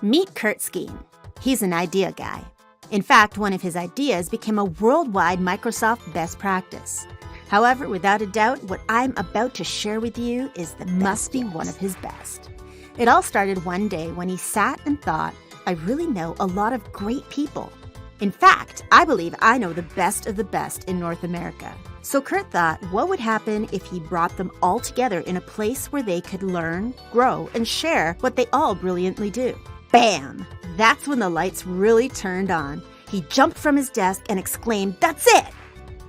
Meet Kurt Skeen. He's an idea guy. In fact, one of his ideas became a worldwide Microsoft best practice. However, without a doubt, what I'm about to share with you must be one of his best. It all started one day when he sat and thought, I really know a lot of great people. In fact, I believe I know the best of the best in North America. So Kurt thought, what would happen if he brought them all together in a place where they could learn, grow, and share what they all brilliantly do? Bam! That's when the lights really turned on. He jumped from his desk and exclaimed, that's it!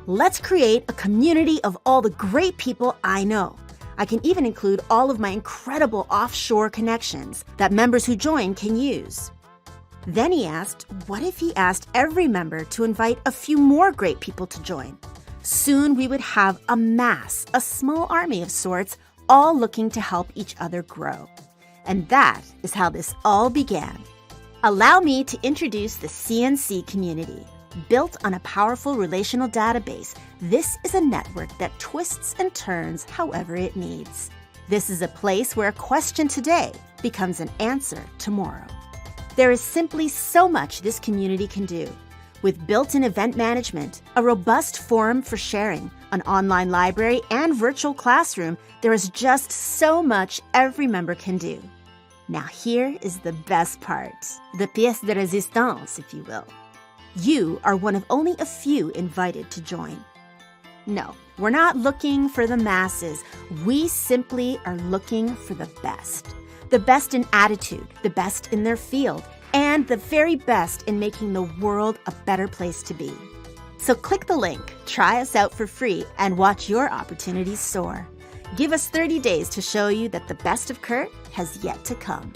Let's create a community of all the great people I know. I can even include all of my incredible offshore connections that members who join can use. Then he asked, what if he asked every member to invite a few more great people to join? Soon we would have a small army of sorts, all looking to help each other grow. And that is how this all began. Allow me to introduce the CNC community. Built on a powerful relational database, this is a network that twists and turns however it needs. This is a place where a question today becomes an answer tomorrow. There is simply so much this community can do. With built-in event management, a robust forum for sharing, an online library, and virtual classroom, there is just so much every member can do. Now here is the best part, the pièce de résistance, if you will. You are one of only a few invited to join. No, we're not looking for the masses. We simply are looking for the best. The best in attitude, the best in their field, and the very best in making the world a better place to be. So click the link, try us out for free, and watch your opportunities soar. Give us 30 days to show you that the best of Kurt has yet to come.